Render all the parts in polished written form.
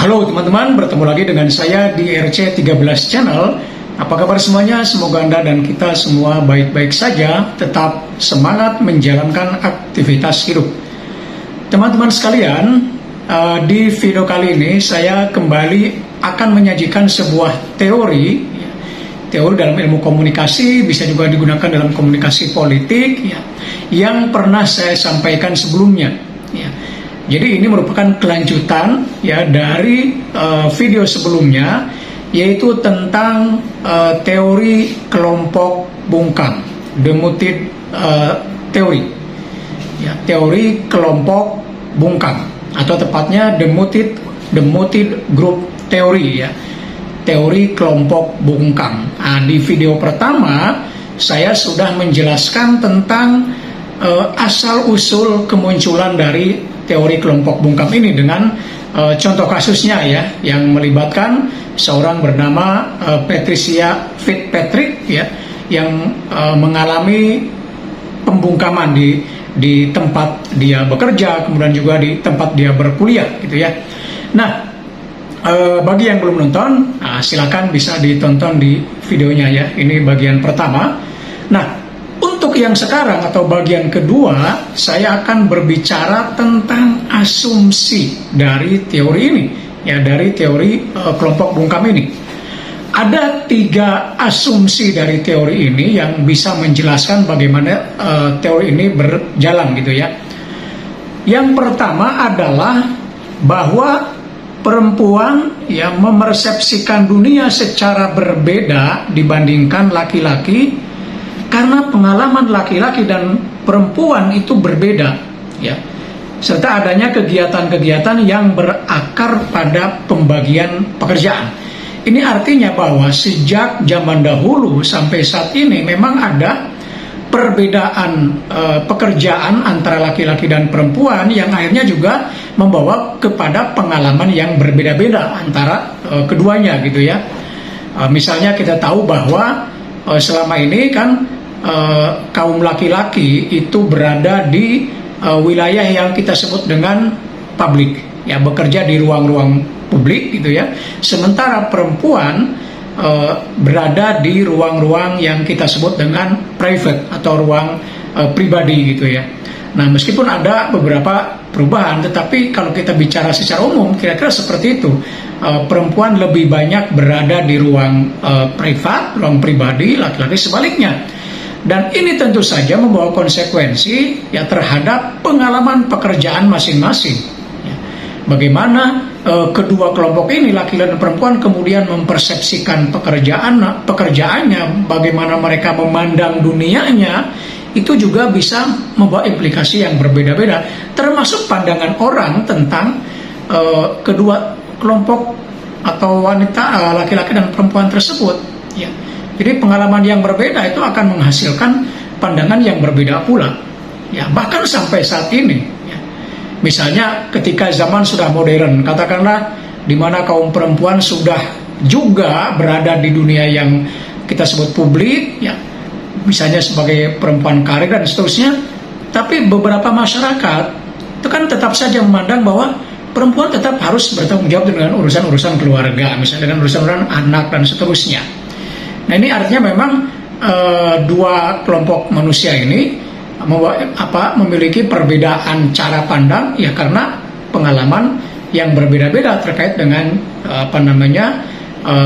Halo teman-teman, bertemu lagi dengan saya di RC13 Channel. Apa kabar semuanya? Semoga Anda dan kita semua baik-baik saja, tetap semangat menjalankan aktivitas hidup. Teman-teman sekalian, di video kali ini saya kembali akan menyajikan sebuah teori dalam ilmu komunikasi, bisa juga digunakan dalam komunikasi politik, yang pernah saya sampaikan sebelumnya. Jadi ini merupakan kelanjutan dari video sebelumnya, yaitu tentang teori kelompok bungkam, demoted teori, teori kelompok bungkam, atau tepatnya demoted group theory, teori kelompok bungkam. Di video pertama saya sudah menjelaskan tentang asal-usul kemunculan dari teori kelompok bungkam ini dengan contoh kasusnya yang melibatkan seorang bernama Patricia Fitzpatrick yang mengalami pembungkaman di tempat dia bekerja, kemudian juga di tempat dia berkuliah gitu ya. Nah, bagi yang belum nonton, silakan bisa ditonton di videonya ya. Ini bagian pertama. Nah, untuk yang sekarang atau bagian kedua, saya akan berbicara tentang asumsi dari teori ini, dari teori kelompok bungkam ini. Ada 3 asumsi dari teori ini yang bisa menjelaskan bagaimana teori ini berjalan gitu ya. Yang pertama adalah bahwa perempuan yang memersepsikan dunia secara berbeda dibandingkan laki-laki, karena pengalaman laki-laki dan perempuan itu berbeda, serta adanya kegiatan-kegiatan yang berakar pada pembagian pekerjaan. Ini artinya bahwa sejak zaman dahulu sampai saat ini memang ada perbedaan pekerjaan antara laki-laki dan perempuan yang akhirnya juga membawa kepada pengalaman yang berbeda-beda antara keduanya gitu ya. Misalnya kita tahu bahwa selama ini kan kaum laki-laki itu berada di wilayah yang kita sebut dengan publik, bekerja di ruang-ruang publik gitu ya. Sementara perempuan berada di ruang-ruang yang kita sebut dengan private atau ruang pribadi gitu ya. Nah, meskipun ada beberapa perubahan, tetapi kalau kita bicara secara umum kira-kira seperti itu. Perempuan lebih banyak berada di ruang privat, ruang pribadi, laki-laki sebaliknya. Dan ini tentu saja membawa konsekuensi terhadap pengalaman pekerjaan masing-masing. Bagaimana kedua kelompok ini, laki-laki dan perempuan, kemudian mempersepsikan pekerjaannya, bagaimana mereka memandang dunianya, itu juga bisa membawa implikasi yang berbeda-beda, termasuk pandangan orang tentang kedua kelompok atau wanita, laki-laki dan perempuan tersebut. Jadi pengalaman yang berbeda itu akan menghasilkan pandangan yang berbeda pula. Bahkan sampai saat ini, misalnya ketika zaman sudah modern, katakanlah di mana kaum perempuan sudah juga berada di dunia yang kita sebut publik, misalnya sebagai perempuan karir dan seterusnya, tapi beberapa masyarakat itu kan tetap saja memandang bahwa perempuan tetap harus bertanggung jawab dengan urusan-urusan keluarga, misalnya dengan urusan-urusan anak dan seterusnya. Nah, ini artinya memang dua kelompok manusia ini memiliki perbedaan cara pandang karena pengalaman yang berbeda-beda terkait dengan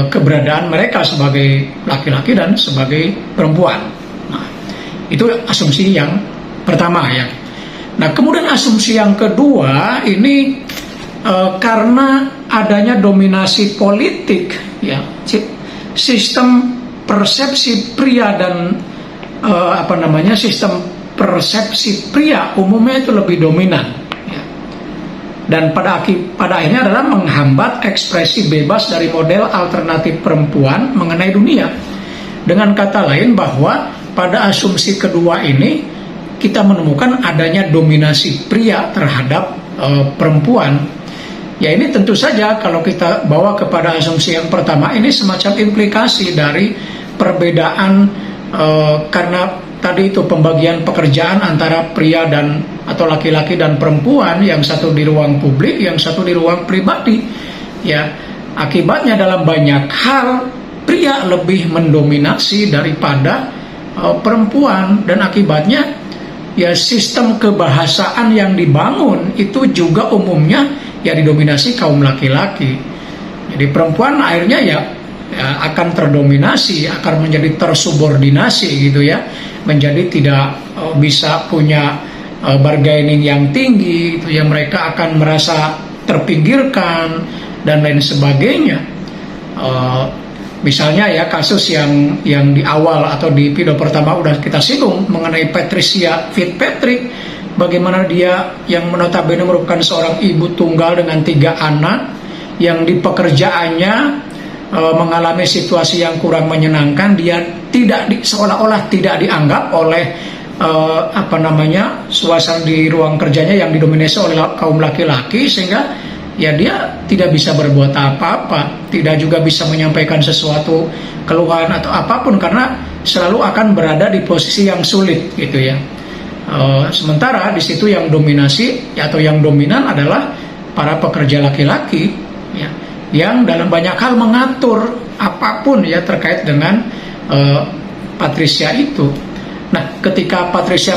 keberadaan mereka sebagai laki-laki dan sebagai perempuan. Nah, itu asumsi yang pertama ya. Nah, kemudian asumsi yang kedua ini karena adanya dominasi politik, sistem persepsi pria dan sistem persepsi pria umumnya itu lebih dominan, dan pada akhirnya adalah menghambat ekspresi bebas dari model alternatif perempuan mengenai dunia. Dengan kata lain, bahwa pada asumsi kedua ini kita menemukan adanya dominasi pria terhadap perempuan. Ini tentu saja kalau kita bawa kepada asumsi yang pertama, ini semacam implikasi dari perbedaan karena tadi itu pembagian pekerjaan antara pria atau laki-laki dan perempuan, yang satu di ruang publik, yang satu di ruang pribadi. ya akibatnya dalam banyak hal pria lebih mendominasi daripada perempuan, dan akibatnya ya sistem kebahasaan yang dibangun itu juga umumnya ya didominasi kaum laki-laki. Jadi perempuan akhirnya ya akan terdominasi, akan menjadi tersubordinasi gitu ya, menjadi tidak bisa punya bargaining yang tinggi gitu ya, mereka akan merasa terpinggirkan dan lain sebagainya. Misalnya ya kasus yang di awal atau di video pertama udah kita singgung mengenai Patricia Fitzpatrick, bagaimana dia yang notabene merupakan seorang ibu tunggal dengan 3 anak yang di pekerjaannya mengalami situasi yang kurang menyenangkan. Dia seolah-olah tidak dianggap oleh suasana di ruang kerjanya yang didominasi oleh kaum laki-laki, sehingga ya dia tidak bisa berbuat apa-apa, tidak juga bisa menyampaikan sesuatu keluhan atau apapun, karena selalu akan berada di posisi yang sulit gitu ya. Sementara di situ yang dominasi atau yang dominan adalah para pekerja laki-laki ya, yang dalam banyak hal mengatur apapun ya terkait dengan Patricia itu. Nah, ketika Patricia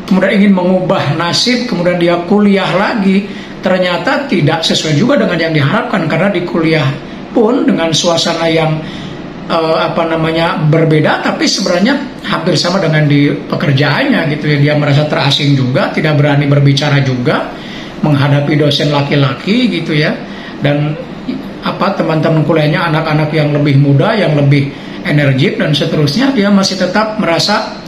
kemudian ingin mengubah nasib, kemudian dia kuliah lagi, ternyata tidak sesuai juga dengan yang diharapkan, karena di kuliah pun dengan suasana yang berbeda, tapi sebenarnya hampir sama dengan di pekerjaannya gitu ya. Dia merasa terasing juga, tidak berani berbicara juga menghadapi dosen laki-laki gitu ya, dan teman-teman kuliahnya anak-anak yang lebih muda, yang lebih energik dan seterusnya, dia masih tetap merasa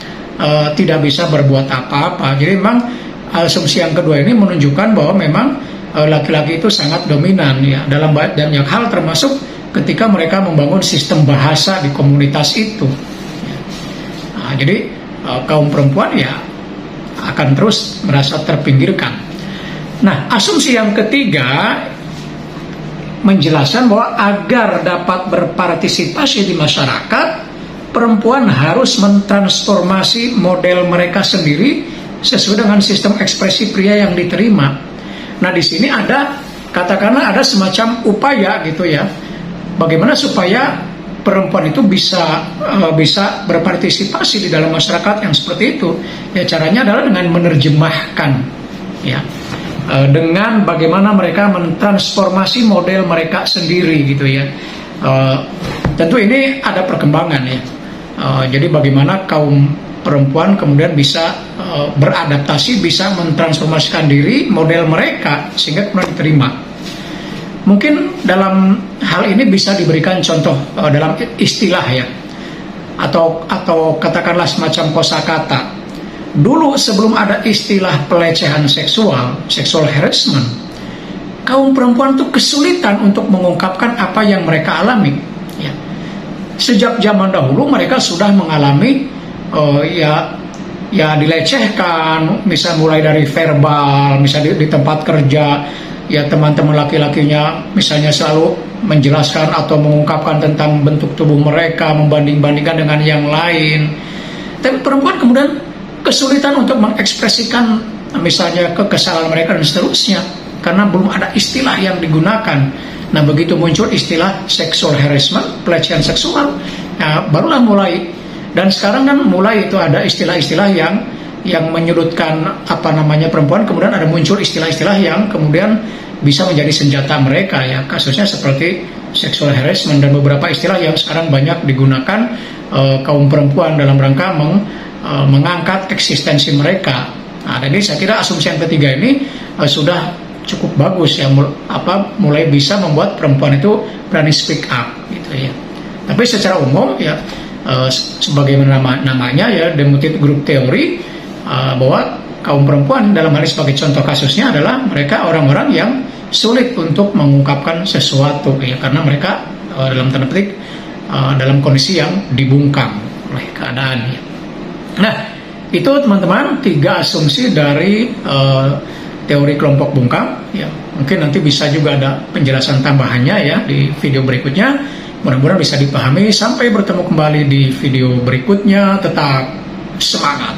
tidak bisa berbuat apa-apa. Jadi memang asumsi yang kedua ini menunjukkan bahwa memang laki-laki itu sangat dominan ya dalam banyak hal, termasuk ketika mereka membangun sistem bahasa di komunitas itu. Nah, jadi kaum perempuan ya akan terus merasa terpinggirkan. Nah, asumsi yang ketiga menjelaskan bahwa agar dapat berpartisipasi di masyarakat, perempuan harus mentransformasi model mereka sendiri sesuai dengan sistem ekspresi pria yang diterima. Nah, di sini katakanlah ada semacam upaya gitu ya, bagaimana supaya perempuan itu bisa berpartisipasi di dalam masyarakat yang seperti itu. Ya, caranya adalah dengan menerjemahkan ya, dengan bagaimana mereka mentransformasi model mereka sendiri gitu ya. Tentu ini ada perkembangan ya. Jadi bagaimana kaum perempuan kemudian bisa beradaptasi, bisa mentransformasikan diri, model mereka sehingga kemudian diterima. Mungkin dalam hal ini bisa diberikan contoh dalam istilah ya, atau katakanlah semacam kosakata. Dulu sebelum ada istilah pelecehan sexual harassment, kaum perempuan itu kesulitan untuk mengungkapkan apa yang mereka alami. Ya. Sejak zaman dahulu mereka sudah mengalami dilecehkan, misal mulai dari verbal, misalnya di tempat kerja, ya teman-teman laki-lakinya misalnya selalu menjelaskan atau mengungkapkan tentang bentuk tubuh mereka, membanding-bandingkan dengan yang lain. Tapi perempuan kemudian kesulitan untuk mengekspresikan misalnya kekesalan mereka dan seterusnya, karena belum ada istilah yang digunakan. Nah, begitu muncul istilah sexual harassment, pelecehan seksual, nah, barulah mulai. Dan sekarang kan mulai itu ada istilah-istilah yang menyudutkan perempuan, kemudian ada muncul istilah-istilah yang kemudian bisa menjadi senjata mereka ya. Kasusnya seperti sexual harassment dan beberapa istilah yang sekarang banyak digunakan kaum perempuan dalam rangka mengangkat eksistensi mereka. Nah, jadi saya kira asumsi yang ketiga ini sudah cukup bagus ya, mulai bisa membuat perempuan itu berani speak up gitu ya. Tapi secara umum ya, sebagaimana namanya ya, demotive group theory, bahwa kaum perempuan dalam hal ini sebagai contoh kasusnya adalah mereka orang-orang yang sulit untuk mengungkapkan sesuatu ya, karena mereka dalam tanda petik dalam kondisi yang dibungkam oleh keadaan ya. Nah, itu teman-teman 3 asumsi dari teori kelompok bungkam ya. Mungkin nanti bisa juga ada penjelasan tambahannya ya di video berikutnya. Mudah-mudahan bisa dipahami. Sampai bertemu kembali di video berikutnya. Tetap semangat.